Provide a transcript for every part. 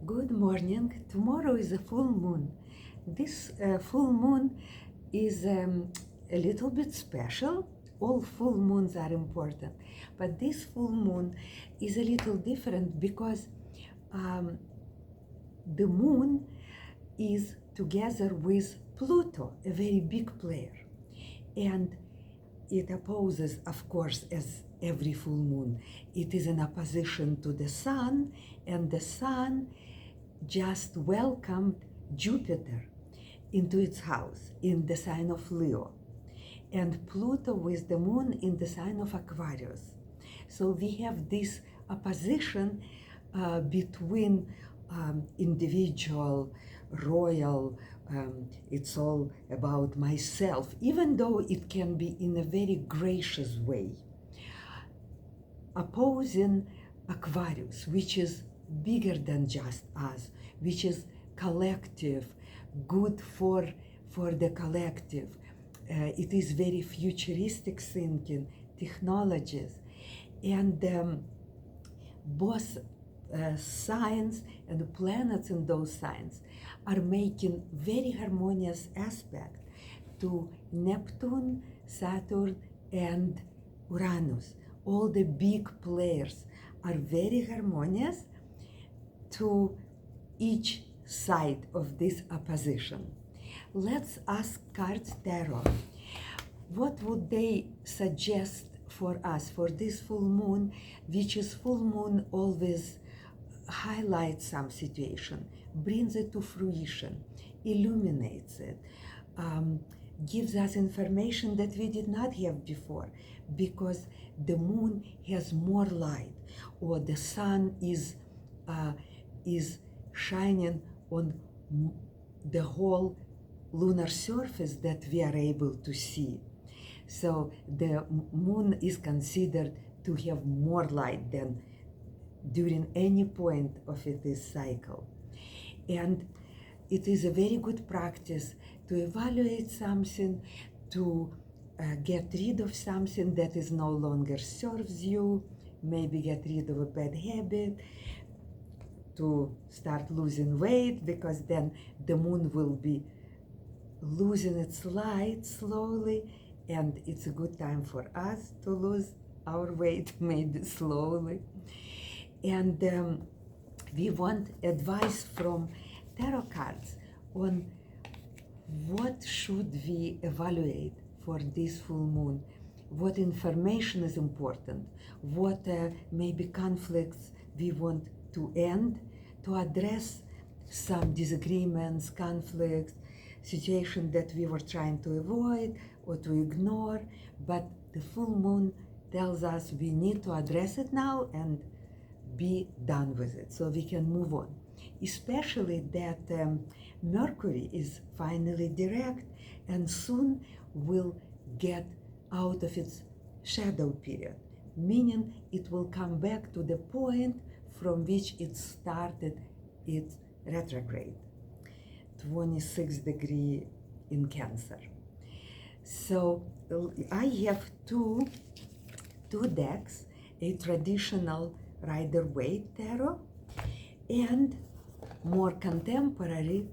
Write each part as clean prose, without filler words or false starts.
Good morning. Tomorrow is a full moon. This full moon is a little bit special. All full moons are important, but this full moon is a little different because the moon is together with Pluto, a very big player, and it opposes, of course, as every full moon, it is in opposition to the sun, and the sun just welcomed Jupiter into its house in the sign of Leo, and Pluto with the moon in the sign of Aquarius. So we have this opposition between individual, royal, it's all about myself, even though it can be in a very gracious way, opposing Aquarius, which is bigger than just us, which is collective, good for the collective. It is very futuristic thinking, technologies, and both signs and the planets in those signs are making very harmonious aspect to Neptune, Saturn, and Uranus. All the big players are very harmonious to each side of this opposition. Let's ask cards tarot. What would they suggest for us for this full moon, which is full moon always highlights some situation, brings it to fruition, illuminates it, gives us information that we did not have before, because the moon has more light, or the sun is shining on the whole lunar surface that we are able to see. So the moon is considered to have more light than during any point of this cycle. And it is a very good practice to evaluate something, to get rid of something that is no longer serves you, maybe get rid of a bad habit, to start losing weight, because then the moon will be losing its light slowly, and it's a good time for us to lose our weight, maybe slowly. And we want advice from tarot cards on what should we evaluate for this full moon, what information is important, what maybe conflicts we want to end, to address some disagreements, conflicts, situations that we were trying to avoid or to ignore, but the full moon tells us we need to address it now and be done with it so we can move on. Especially that Mercury is finally direct and soon will get out of its shadow period, meaning it will come back to the point from which it started its retrograde, 26 degree in Cancer. So I have two decks, a traditional Rider-Waite tarot and more contemporary,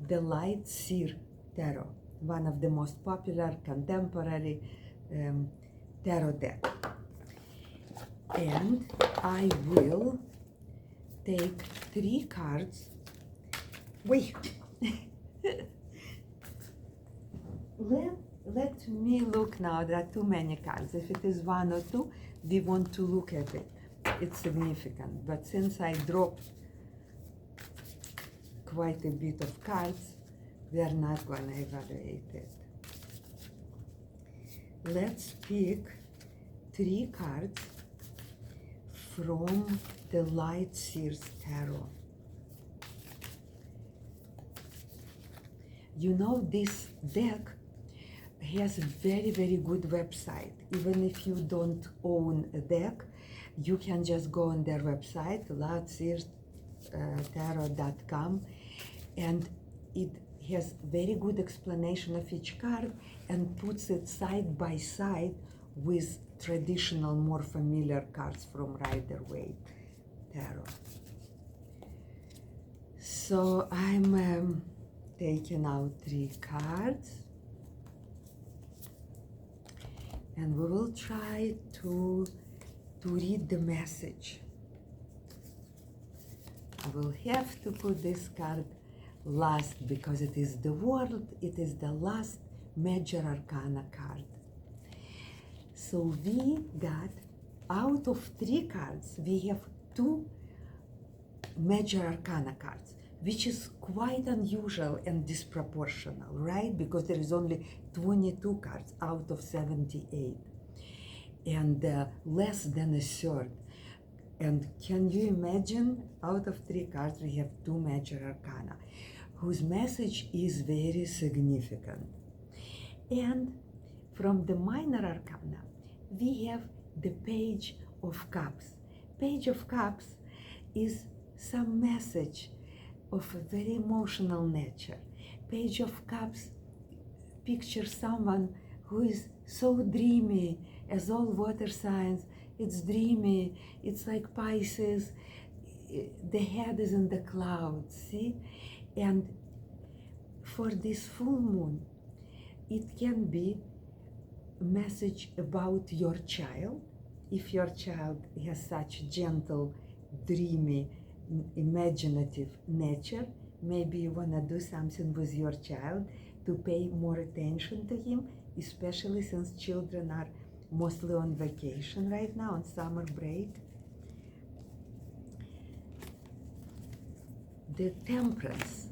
the light Seer tarot, one of the most popular contemporary tarot deck. And I will take 3 cards. Wait. Let me look now. There are too many cards. If it is 1 or 2, we want to look at it. It's significant. But since I dropped quite a bit of cards, we are not going to evaluate it. Let's pick 3 cards from the Light Seers Tarot. You know, this deck has a very, very good website. Even if you don't own a deck, you can just go on their website, lightseerstarot.com, and it has very good explanation of each card and puts it side by side with traditional, more familiar cards from Rider-Waite Tarot. So I'm taking out 3 cards, and we will try to read the message. I will have to put this card last because it is the world, it is the last major arcana card. So we got, out of 3 cards, we have 2 major arcana cards, which is quite unusual and disproportional, right? Because there is only 22 cards out of 78, and less than a third. And can you imagine, out of 3 cards, we have 2 major arcana, whose message is very significant. And from the minor arcana, we have the Page of Cups. Page of Cups is some message of a very emotional nature. Page of Cups pictures someone who is so dreamy, as all water signs. It's dreamy, it's like Pisces, the head is in the clouds, see? And for this full moon, it can be a message about your child. If your child has such gentle, dreamy, imaginative nature, maybe you want to do something with your child to pay more attention to him, especially since children are mostly on vacation right now, on summer break. The Temperance.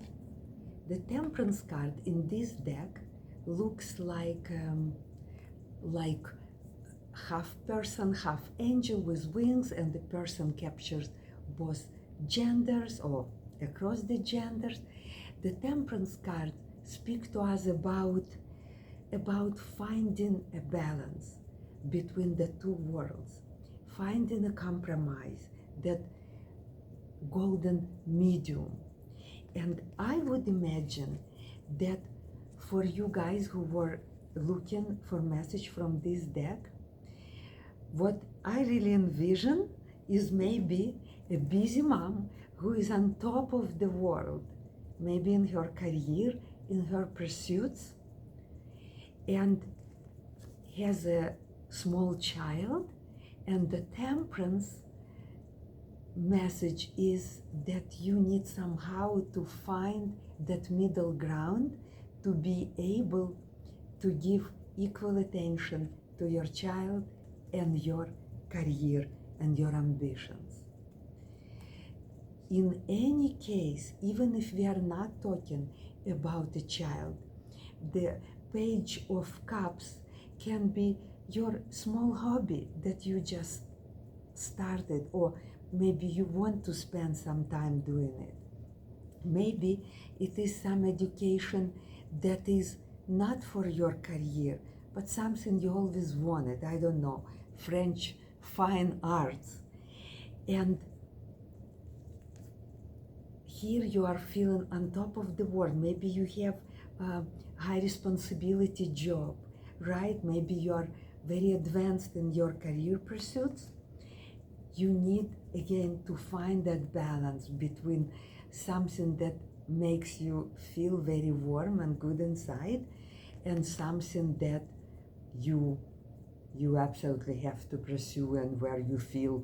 The Temperance card in this deck looks like half person, half angel with wings, and the person captures both genders or across the genders. The Temperance card speaks to us about finding a balance between the 2 worlds, finding a compromise, that golden medium. And I would imagine that for you guys who were looking for message from this deck, what I really envision is maybe a busy mom who is on top of the world, maybe in her career, in her pursuits, and has a small child. And the Temperance message is that you need somehow to find that middle ground to be able to give equal attention to your child and your career and your ambitions. In any case, even if we are not talking about a child, the Page of Cups can be your small hobby that you just started, or maybe you want to spend some time doing it. Maybe it is some education that is not for your career, but something you always wanted. I don't know, French fine arts. And here you are feeling on top of the world. Maybe you have a high responsibility job, right? Maybe you are very advanced in your career pursuits. You need, again, to find that balance between something that makes you feel very warm and good inside, and something that you absolutely have to pursue, and where you feel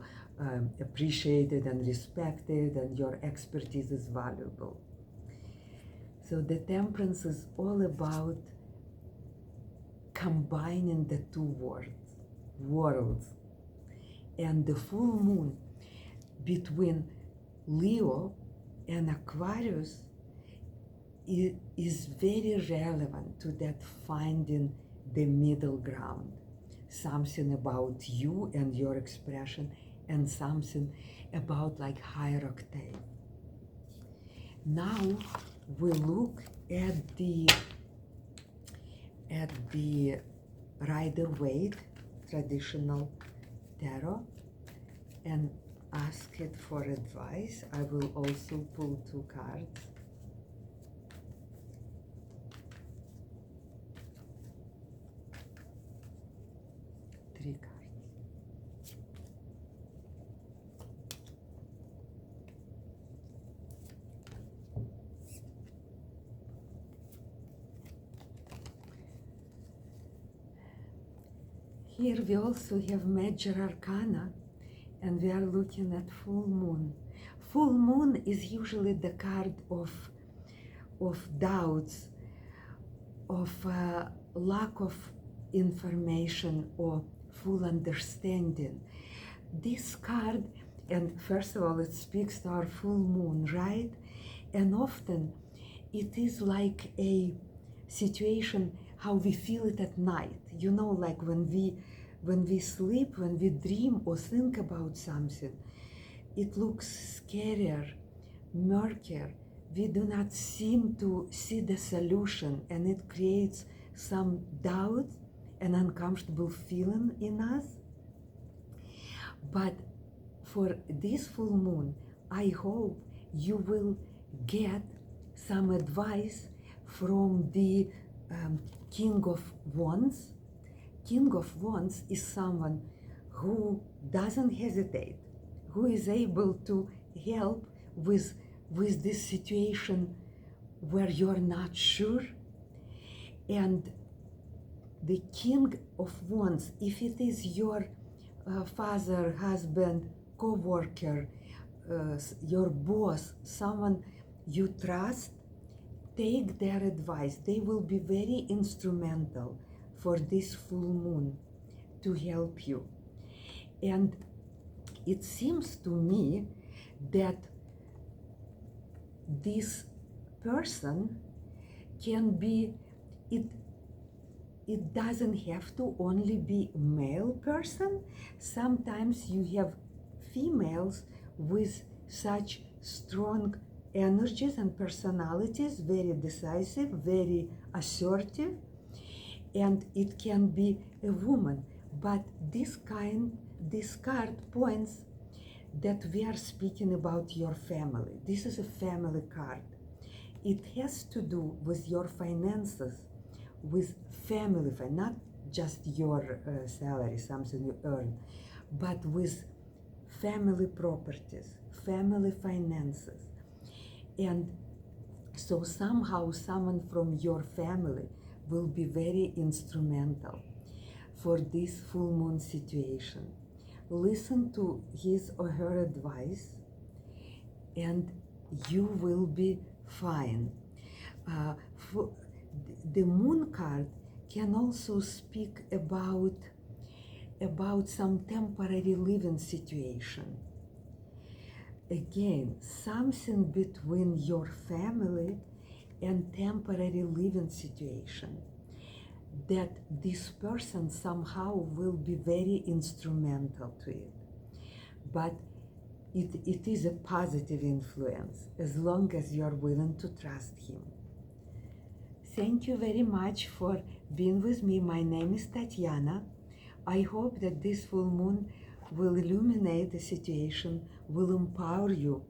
appreciated and respected, and your expertise is valuable. So the Temperance is all about combining the 2 worlds. And the full moon between Leo and Aquarius is very relevant to that finding the middle ground. Something about you and your expression, and something about like higher octave. Now we look at the Rider-Waite traditional tarot and ask it for advice. I will also pull 2 cards. Three cards. Here we also have Major Arcana, and we are looking at full moon. Full moon is usually the card of doubts, of lack of information or full understanding. This card, and first of all, it speaks to our full moon, right? And often it is like a situation how we feel it at night. You know, like when we sleep, when we dream or think about something, it looks scarier, murkier. We do not seem to see the solution, and it creates some doubt and uncomfortable feeling in us. But for this full moon, I hope you will get some advice from the King of Wands. King of Wands is someone who doesn't hesitate, who is able to help with this situation where you're not sure. And the King of Wands, if it is your father, husband, co-worker, your boss, someone you trust, take their advice. They will be very instrumental for this full moon to help you. And it seems to me that this person can be, it doesn't have to only be a male person. Sometimes you have females with such strong energies and personalities, very decisive, very assertive, and it can be a woman. But this card points that we are speaking about your family. This is a family card. It has to do with your finances, with family, not just your salary, something you earn, but with family properties, family finances. And so somehow someone from your family will be very instrumental for this full moon situation. Listen to his or her advice and you will be fine. The moon card can also speak about some temporary living situation. Again, something between your family and temporary living situation, that this person somehow will be very instrumental to it. But it is a positive influence as long as you're willing to trust him. Thank you very much for being with me. My name is Tatyana. I hope that this full moon will illuminate the situation, will empower you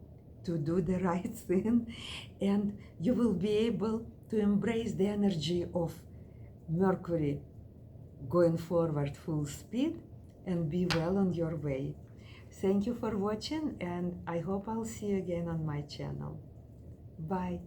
to do the right thing, and you will be able to embrace the energy of Mercury going forward full speed and be well on your way. Thank you for watching, and I hope I'll see you again on my channel. Bye.